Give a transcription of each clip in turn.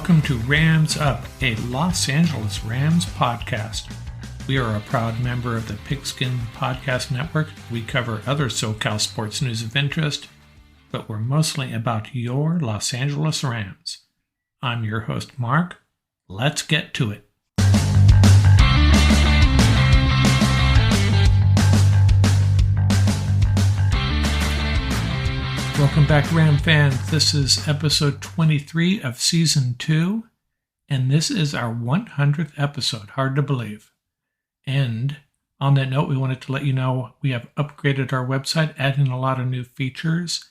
Welcome to Rams Up, a Los Angeles Rams podcast. We are a proud member of the Pigskin Podcast Network. We cover other SoCal sports news of interest, but we're mostly about your Los Angeles Rams. I'm your host, Mark. Let's get to it. Welcome back, Ram fans. This is episode 23 of season 2, and this is our 100th episode. Hard to believe. And on that note, we wanted to let you know we have upgraded our website, adding a lot of new features,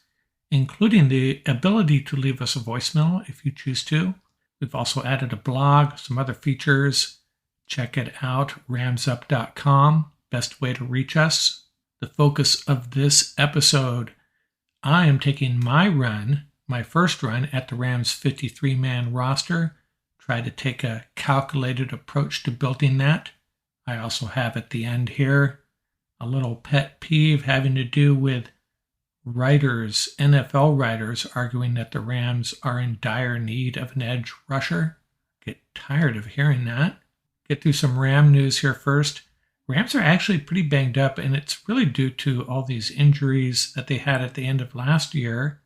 including the ability to leave us a voicemail if you choose to. We've also added a blog, some other features. Check it out, ramsup.com. Best way to reach us. The focus of this episode, I am taking my first run at the Rams 53-man roster. Try to take a calculated approach to building that. I also have at the end here a little pet peeve having to do with writers, NFL writers, arguing that the Rams are in dire need of an edge rusher. Get tired of hearing that. Get through some Ram news here first. Rams are actually pretty banged up, and it's really due to all these injuries that they had at the end of last year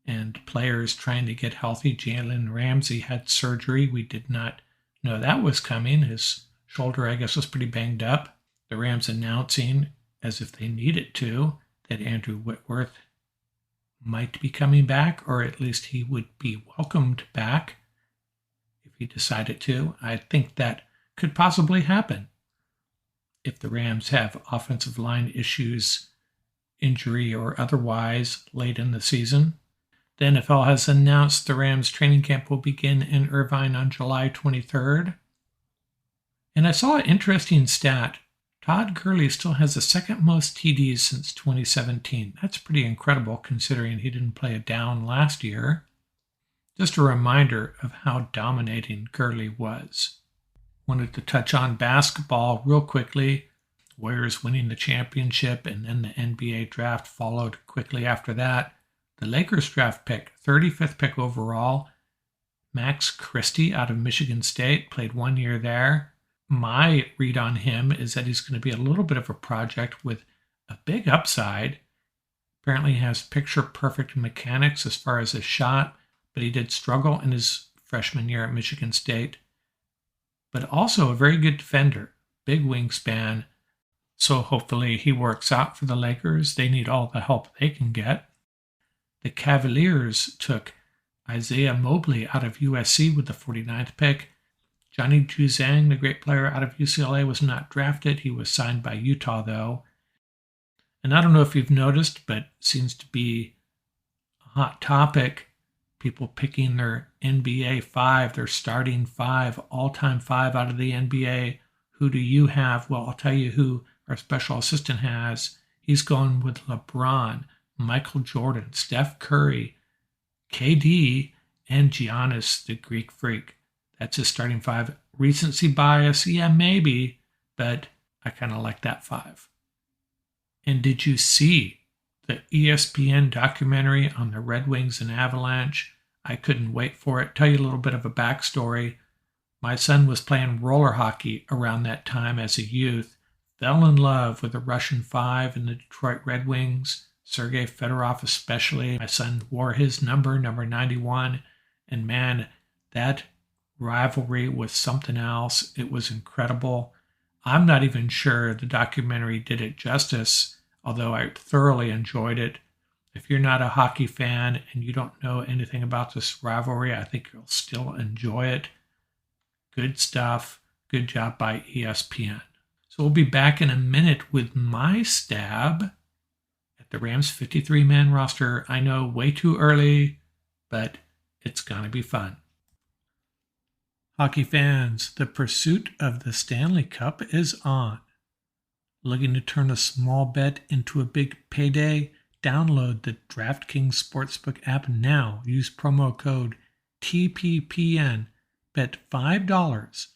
and players trying to get healthy. Jalen Ramsey had surgery. We did not know that was coming. His shoulder, I guess, was pretty banged up. The Rams announcing, as if they needed to, that Andrew Whitworth might be coming back, or at least he would be welcomed back if he decided to. I think that could possibly happen if the Rams have offensive line issues, injury or otherwise, late in the season. The NFL has announced the Rams training camp will begin in Irvine on July 23rd. And I saw an interesting stat. Todd Gurley still has the second most TDs since 2017. That's pretty incredible considering he didn't play a down last year. Just a reminder of how dominating Gurley was. Wanted to touch on basketball real quickly. Warriors winning the championship, and then the NBA draft followed quickly after that. The Lakers draft pick, 35th pick overall, Max Christie out of Michigan State, played 1 year there. My read on him is that he's going to be a little bit of a project with a big upside. Apparently he has picture-perfect mechanics as far as his shot, but he did struggle in his freshman year at Michigan State. But also a very good defender, big wingspan. So hopefully he works out for the Lakers. They need all the help they can get. The Cavaliers took Isaiah Mobley out of USC with the 49th pick. Johnny Juzang, the great player out of UCLA, was not drafted. He was signed by Utah, though. And I don't know if you've noticed, but it seems to be a hot topic. People picking their NBA 5, their starting 5, all-time 5 out of the NBA. Who do you have? Well, I'll tell you who our special assistant has. He's going with LeBron, Michael Jordan, Steph Curry, KD, and Giannis, the Greek freak. That's his starting 5. Recency bias? Yeah, maybe, but I kind of like that 5. And did you see the ESPN documentary on the Red Wings and Avalanche? I couldn't wait for it. Tell you a little bit of a backstory. My son was playing roller hockey around that time as a youth, fell in love with the Russian 5 and the Detroit Red Wings, Sergei Fedorov especially. My son wore his number 91, and man, that rivalry was something else. It was incredible. I'm not even sure the documentary did it justice, although I thoroughly enjoyed it. If you're not a hockey fan and you don't know anything about this rivalry, I think you'll still enjoy it. Good stuff. Good job by ESPN. So we'll be back in a minute with my stab at the Rams 53-man roster. I know, way too early, but it's going to be fun. Hockey fans, the pursuit of the Stanley Cup is on. Looking to turn a small bet into a big payday? Download the DraftKings Sportsbook app now. Use promo code TPPN. Bet $5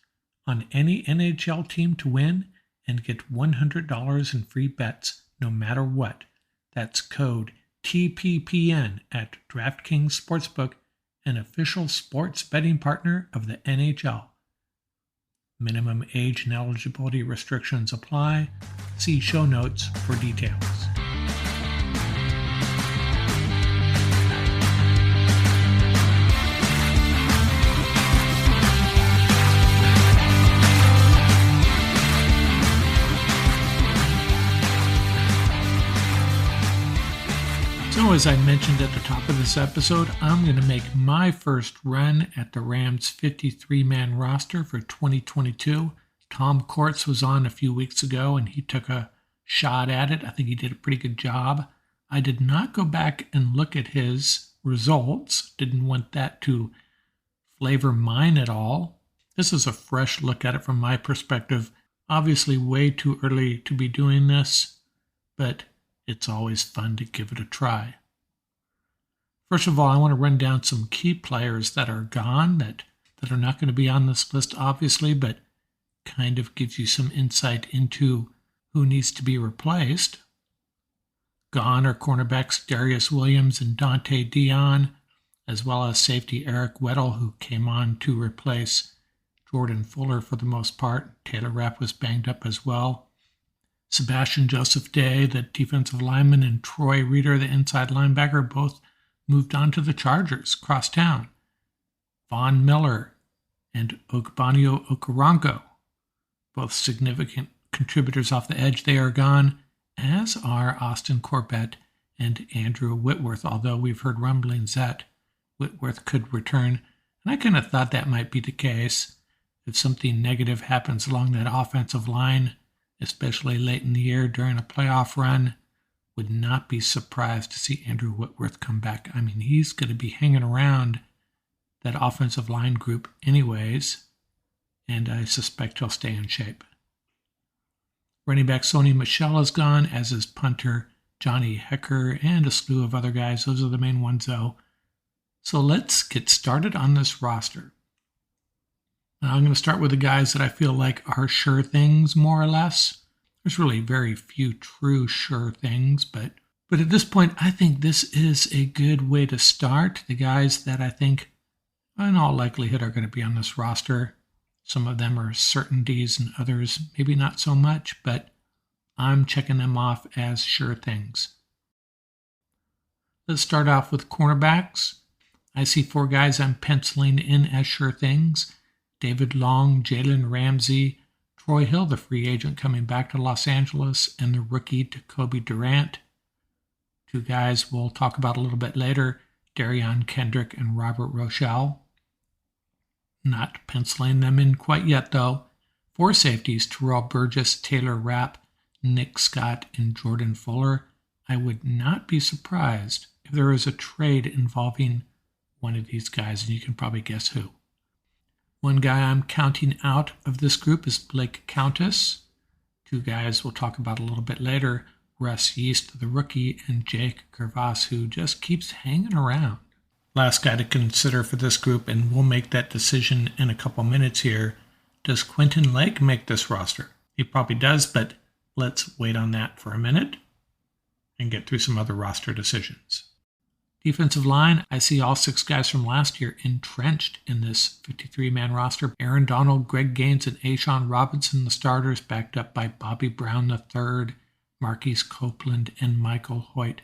on any NHL team to win and get $100 in free bets no matter what. That's code TPPN at DraftKings Sportsbook. an official sports betting partner of the NHL. Minimum age and eligibility restrictions apply. See show notes for details. So as I mentioned at the top of this episode, I'm going to make my first run at the Rams 53-man roster for 2022. Tom Courts was on a few weeks ago and he took a shot at it. I think he did a pretty good job. I did not go back and look at his results. Didn't want that to flavor mine at all. This is a fresh look at it from my perspective. Obviously way too early to be doing this, but it's always fun to give it a try. First of all, I want to run down some key players that are gone, that are not going to be on this list, obviously, but kind of gives you some insight into who needs to be replaced. Gone are cornerbacks Darius Williams and Dante Dion, as well as safety Eric Weddle, who came on to replace Jordan Fuller for the most part. Taylor Rapp was banged up as well. Sebastian Joseph Day, the defensive lineman, and Troy Reeder, the inside linebacker, both moved on to the Chargers, crosstown. Von Miller and Ogbanio Okoronkwo, both significant contributors off the edge, they are gone, as are Austin Corbett and Andrew Whitworth, although we've heard rumblings that Whitworth could return. And I kind of thought that might be the case. If something negative happens along that offensive line, especially late in the year during a playoff run, would not be surprised to see Andrew Whitworth come back. I mean, he's going to be hanging around that offensive line group anyways, and I suspect he'll stay in shape. Running back Sony Michel is gone, as is punter Johnny Hecker and a slew of other guys. Those are the main ones, though. So let's get started on this roster. Now, I'm going to start with the guys that I feel like are sure things, more or less. There's really very few true sure things, but at this point, I think this is a good way to start. The guys that I think, in all likelihood, are going to be on this roster. Some of them are certainties and others maybe not so much, but I'm checking them off as sure things. Let's start off with cornerbacks. I see 4 guys I'm penciling in as sure things. David Long, Jalen Ramsey, Troy Hill, the free agent coming back to Los Angeles, and the rookie Jacoby Durant. 2 guys we'll talk about a little bit later, Darion Kendrick and Robert Rochelle. Not penciling them in quite yet, though. 4 safeties, Terrell Burgess, Taylor Rapp, Nick Scott, and Jordan Fuller. I would not be surprised if there is a trade involving one of these guys, and you can probably guess who. One guy I'm counting out of this group is Blake Countess. 2 guys we'll talk about a little bit later, Russ Yeast, the rookie, and Jake Gervas, who just keeps hanging around. Last guy to consider for this group, and we'll make that decision in a couple minutes here. Does Quentin Lake make this roster? He probably does, but let's wait on that for a minute and get through some other roster decisions. Defensive line, I see all 6 guys from last year entrenched in this 53-man roster. Aaron Donald, Greg Gaines, and Ashawn Robinson, the starters, backed up by Bobby Brown III, Marquise Copeland, and Michael Hoyt.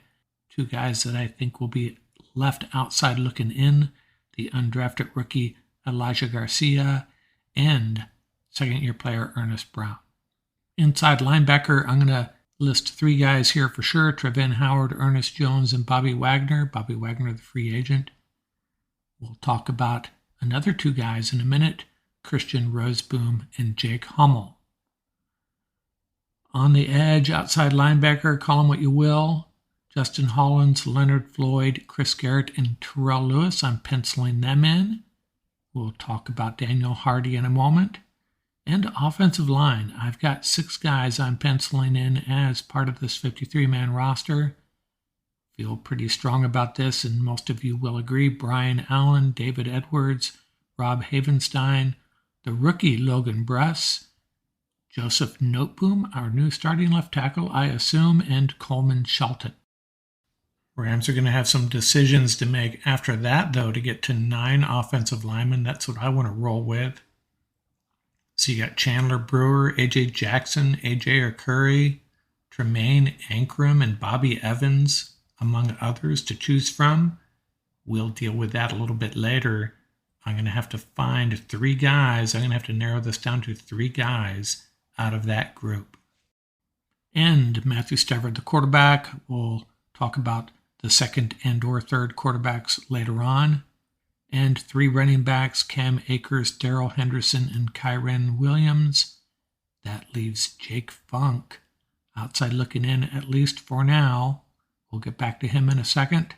2 guys that I think will be left outside looking in, the undrafted rookie Elijah Garcia and second-year player Ernest Brown. Inside linebacker, I'm going to list 3 guys here for sure, Trevin Howard, Ernest Jones, and Bobby Wagner. Bobby Wagner, the free agent. We'll talk about another 2 guys in a minute, Christian Roseboom and Jake Hummel. On the edge, outside linebacker, call him what you will, Justin Hollins, Leonard Floyd, Chris Garrett, and Terrell Lewis. I'm penciling them in. We'll talk about Daniel Hardy in a moment. And offensive line, I've got 6 guys I'm penciling in as part of this 53-man roster. Feel pretty strong about this, and most of you will agree. Brian Allen, David Edwards, Rob Havenstein, the rookie Logan Bruss, Joseph Noteboom, our new starting left tackle, I assume, and Coleman Shelton. Rams are going to have some decisions to make after that, though, to get to 9 offensive linemen. That's what I want to roll with. So you got Chandler Brewer, A.J. Jackson, A.J. Curry, Tremaine Ankrum, and Bobby Evans, among others, to choose from. We'll deal with that a little bit later. I'm going to have to find 3 guys. I'm going to have to narrow this down to 3 guys out of that group. And Matthew Stafford, the quarterback. We'll talk about the second and or third quarterbacks later on. And 3 running backs, Cam Akers, Darrell Henderson, and Kyren Williams. That leaves Jake Funk outside looking in, at least for now. We'll get back to him in a second.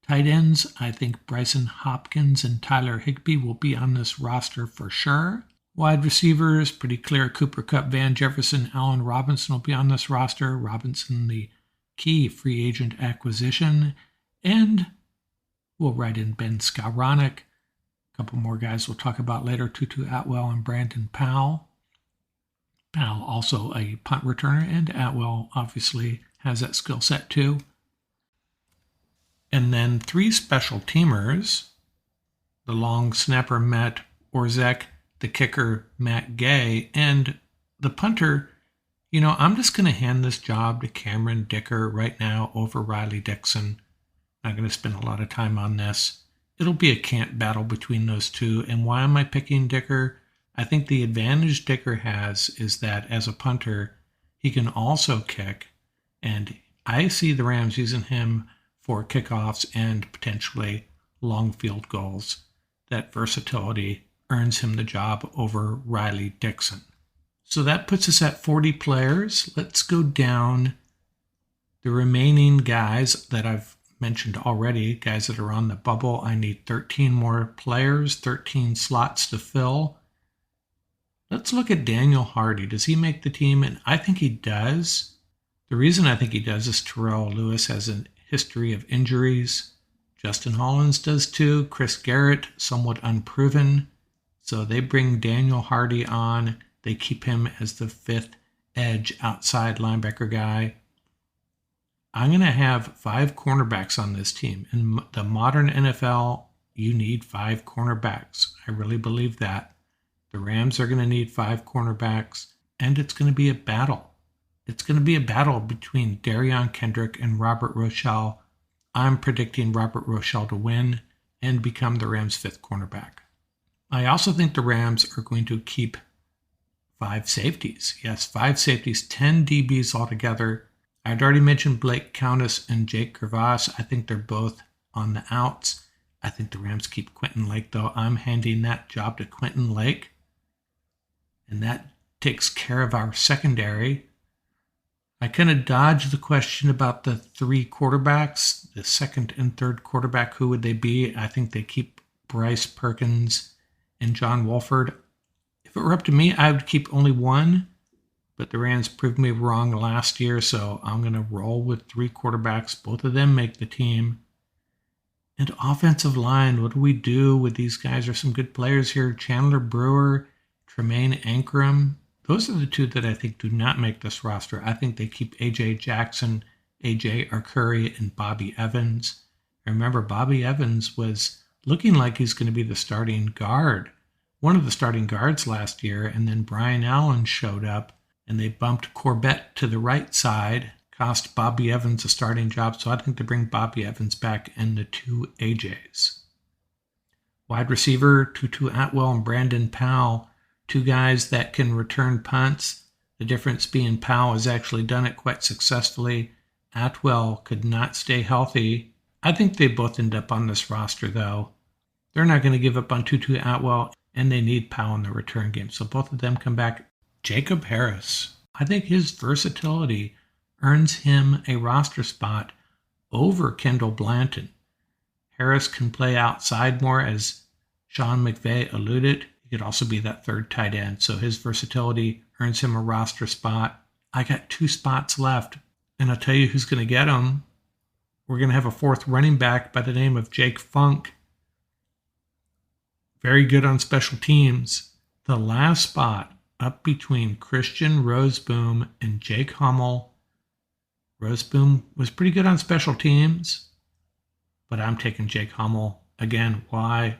Tight ends, I think Bryson Hopkins and Tyler Higbee will be on this roster for sure. Wide receivers, pretty clear. Cooper Kupp, Van Jefferson, Allen Robinson will be on this roster. Robinson, the key free agent acquisition. And we'll write in Ben Skowronek. A couple more guys we'll talk about later, Tutu Atwell and Brandon Powell. Powell also a punt returner, and Atwell obviously has that skill set too. And then 3 special teamers, the long snapper Matt Orzek, the kicker Matt Gay, and the punter, I'm just going to hand this job to Cameron Dicker right now over Riley Dixon. Not going to spend a lot of time on this. It'll be a camp battle between those two. And why am I picking Dicker? I think the advantage Dicker has is that as a punter, he can also kick. And I see the Rams using him for kickoffs and potentially long field goals. That versatility earns him the job over Riley Dixon. So that puts us at 40 players. Let's go down the remaining guys that I've mentioned already, guys that are on the bubble. I need 13 more players, 13 slots to fill. Let's look at Daniel Hardy. Does he make the team? And I think he does. The reason I think he does is Terrell Lewis has a history of injuries. Justin Hollins does too. Chris Garrett, somewhat unproven. So they bring Daniel Hardy on. They keep him as the 5th edge outside linebacker guy. I'm going to have 5 cornerbacks on this team. In the modern NFL, you need 5 cornerbacks. I really believe that. The Rams are going to need 5 cornerbacks, and it's going to be a battle. It's going to be a battle between Darion Kendrick and Robert Rochelle. I'm predicting Robert Rochelle to win and become the Rams' 5th cornerback. I also think the Rams are going to keep 5 safeties. Yes, 5 safeties, 10 DBs altogether. I'd already mentioned Blake Countess and Jake Gervais. I think they're both on the outs. I think the Rams keep Quentin Lake, though. I'm handing that job to Quentin Lake. And that takes care of our secondary. I kind of dodged the question about the 3 quarterbacks, the 2nd and 3rd quarterback. Who would they be? I think they keep Bryce Perkins and John Wolford. If it were up to me, I would keep only 1, but the Rams proved me wrong last year, so I'm going to roll with 3 quarterbacks. Both of them make the team. And offensive line, what do we do with these guys? There's some good players here. Chandler Brewer, Tremaine Ankrum. Those are the 2 that I think do not make this roster. I think they keep A.J. Jackson, A.J. Curry, and Bobby Evans. Remember, Bobby Evans was looking like he's going to be the starting guard, one of the starting guards last year, and then Brian Allen showed up, and they bumped Corbett to the right side, cost Bobby Evans a starting job, so I think they bring Bobby Evans back and the 2 AJs. Wide receiver, Tutu Atwell and Brandon Powell. 2 guys that can return punts. The difference being Powell has actually done it quite successfully. Atwell could not stay healthy. I think they both end up on this roster, though. They're not going to give up on Tutu Atwell, and they need Powell in the return game. So both of them come back. Jacob Harris. I think his versatility earns him a roster spot over Kendall Blanton. Harris can play outside more, as Sean McVay alluded. He could also be that 3rd tight end, so his versatility earns him a roster spot. I got 2 spots left, and I'll tell you who's going to get them. We're going to have a 4th running back by the name of Jake Funk. Very good on special teams. The last spot up between Christian Roseboom and Jake Hummel. Roseboom was pretty good on special teams, but I'm taking Jake Hummel. Again, why?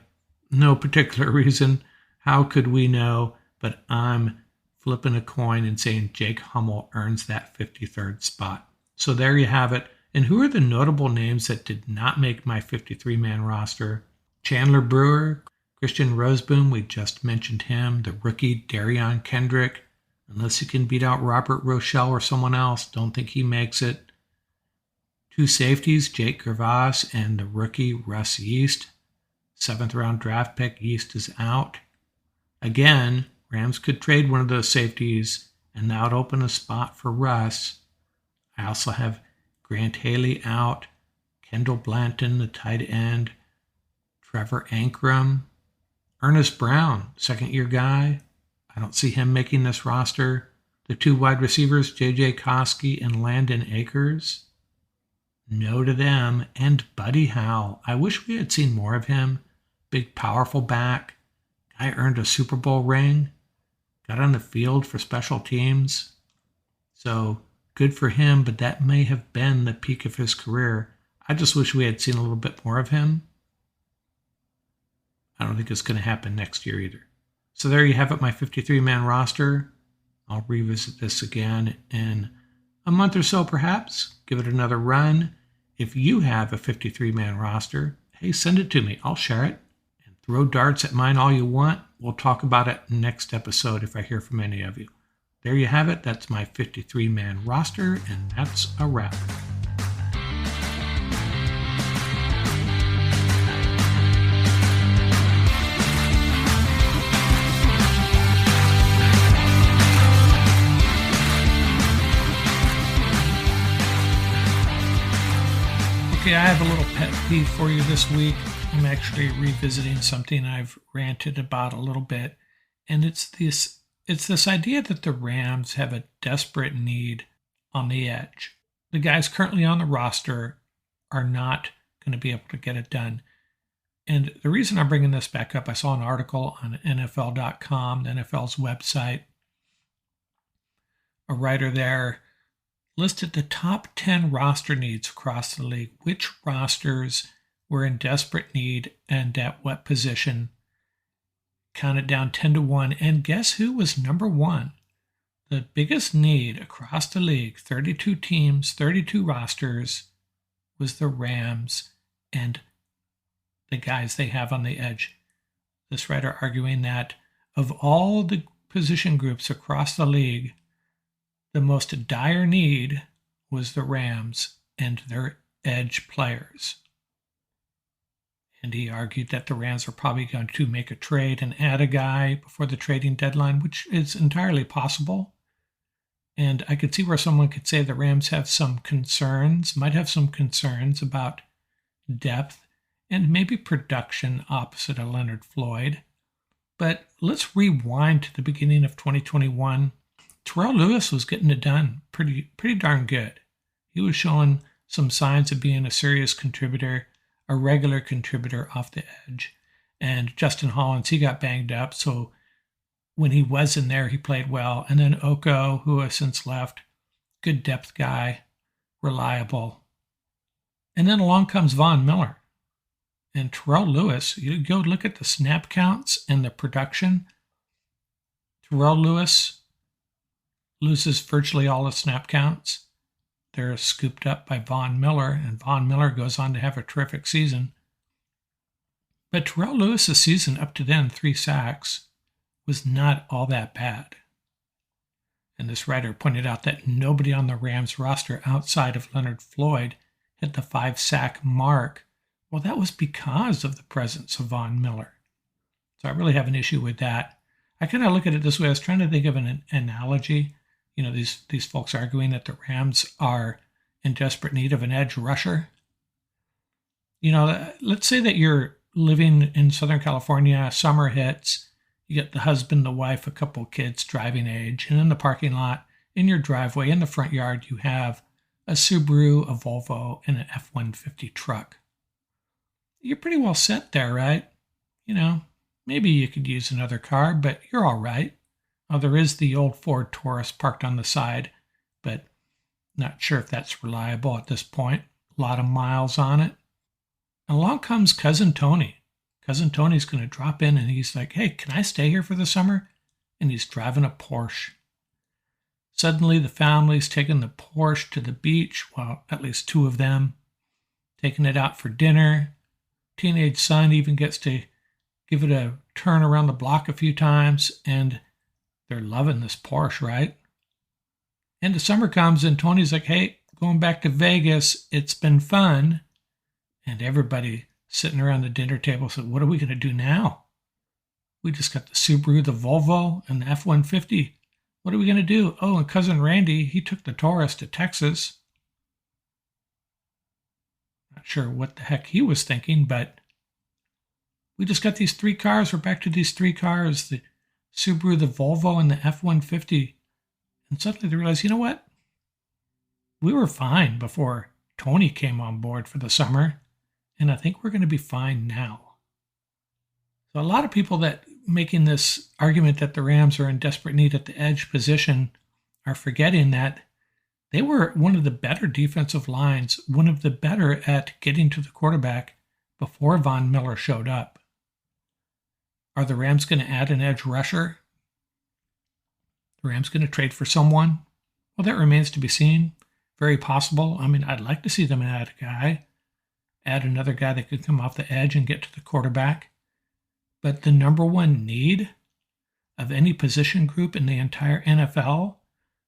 No particular reason. How could we know? But I'm flipping a coin and saying Jake Hummel earns that 53rd spot. So there you have it. And who are the notable names that did not make my 53-man roster? Chandler Brewer, Christian Roseboom, we just mentioned him. The rookie Darion Kendrick, unless he can beat out Robert Rochelle or someone else, don't think he makes it. Two safeties, Jake Gervais and the rookie Russ Yeast. 7th round draft pick, Yeast is out. Again, Rams could trade one of those safeties and that would open a spot for Russ. I also have Grant Haley out, Kendall Blanton, the tight end, Trevor Ankrum, Ernest Brown, second-year guy. I don't see him making this roster. The two wide receivers, J.J. Koski and Landon Akers. No to them. And Buddy Howell. I wish we had seen more of him. Big, powerful back. Guy earned a Super Bowl ring. Got on the field for special teams. So good for him, but that may have been the peak of his career. I just wish we had seen a little bit more of him. I don't think it's going to happen next year either. So there you have it, my 53-man roster. I'll revisit this again in a month or so perhaps. Give it another run. If you have a 53-man roster, hey, send it to me. I'll share it. And throw darts at mine all you want. We'll talk about it next episode if I hear from any of you. There you have it. That's my 53-man roster, and that's a wrap. Okay, I have a little pet peeve for you this week. I'm actually revisiting something I've ranted about a little bit, and it's this idea that the Rams have a desperate need on the edge. The guys currently on the roster are not going to be able to get it done. And the reason I'm bringing this back up, I saw an article on NFL.com, the NFL's website. A writer there listed the top 10 roster needs across the league. Which rosters were in desperate need and at what position? Counted down 10 to 1. And guess who was number one? The biggest need across the league, 32 teams, 32 rosters, was the Rams and the guys they have on the edge. This writer arguing that of all the position groups across the league, the most dire need was the Rams and their edge players. And he argued that the Rams are probably going to make a trade and add a guy before the trading deadline, which is entirely possible. And I could see where someone could say the Rams have some concerns, might have some concerns about depth and maybe production opposite of Leonard Floyd. But let's rewind to the beginning of 2021. Terrell Lewis was getting it done pretty darn good. He was showing some signs of being a serious contributor, a regular contributor off the edge. And Justin Hollins, he got banged up, so when he was in there, he played well. And then Oko, who has since left, good depth guy, reliable. And then along comes Von Miller. And Terrell Lewis, you go look at the snap counts and the production. Terrell Lewis loses virtually all the snap counts. They're scooped up by Von Miller, and Von Miller goes on to have a terrific season. But Terrell Lewis's season up to then, 3 sacks, was not all that bad. And this writer pointed out that nobody on the Rams roster outside of Leonard Floyd hit the 5-sack mark. Well, that was because of the presence of Von Miller. So I really have an issue with that. I kind of look at it this way. I was trying to think of an analogy. You know, these folks arguing that the Rams are in desperate need of an edge rusher. You know, let's say that you're living in Southern California, summer hits, you get the husband, the wife, a couple of kids driving age, and in the parking lot, in your driveway, in the front yard, you have a Subaru, a Volvo, and an F-150 truck. You're pretty well set there, right? You know, maybe you could use another car, but you're all right. There is the old Ford Taurus parked on the side, but Not sure if that's reliable at this point. A lot of miles on it. And along comes Cousin Tony. Cousin Tony's going to drop in and he's like, hey, can I stay here for the summer? And he's driving a Porsche. Suddenly the family's taking the Porsche to the beach. Well, at least two of them. Taking it out for dinner. Teenage son even gets to give it a turn around the block a few times. And they're loving this Porsche, right? And the summer comes and Tony's like, hey, going back to Vegas. It's been fun. And everybody sitting around the dinner table said, what are we going to do now? We just got the Subaru, the Volvo, and the F-150. What are we going to do? Oh, and Cousin Randy, he took the Taurus to Texas. Not sure what the heck he was thinking, but we just got these three cars. We're back to these three cars, the Subaru, the Volvo, and the F-150. And suddenly they realized, you know what? We were fine before Tony came on board for the summer. And I think we're going to be fine now. So a lot of people that making this argument that the Rams are in desperate need at the edge position are forgetting that they were one of the better defensive lines, one of the better at getting to the quarterback before Von Miller showed up. Are the Rams going to add an edge rusher? The Rams going to trade for someone? Well, that remains to be seen. Very possible. I mean, I'd like to see them add a guy. Add another guy that could come off the edge and get to the quarterback. But the number one need of any position group in the entire NFL,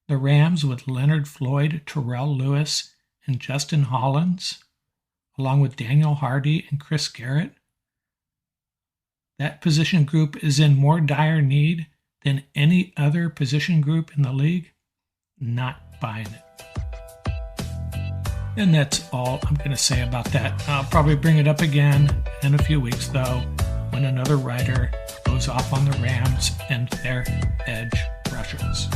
the Rams with Leonard Floyd, Terrell Lewis, and Justin Hollins, along with Daniel Hardy and Chris Garrett, that position group is in more dire need than any other position group in the league. Not buying it. And that's all I'm going to say about that. I'll probably bring it up again in a few weeks, though, when another writer goes off on the Rams and their edge rushers.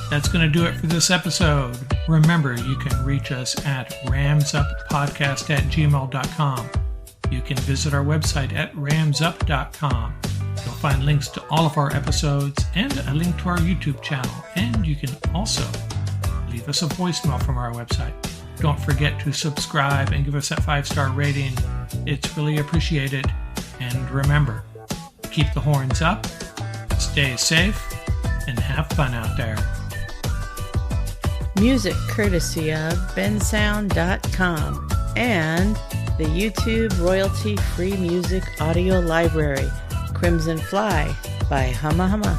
That's going to do it for this episode. Remember, you can reach us at ramsuppodcast@gmail.com. You can visit our website at ramsup.com. You'll find links to all of our episodes and a link to our YouTube channel. And you can also leave us a voicemail from our website. Don't forget to subscribe and give us that 5-star rating. It's really appreciated. And remember, keep the horns up, stay safe, and have fun out there. Music courtesy of bensound.com and the YouTube royalty-free music audio library, Crimson Fly by Humma Humma.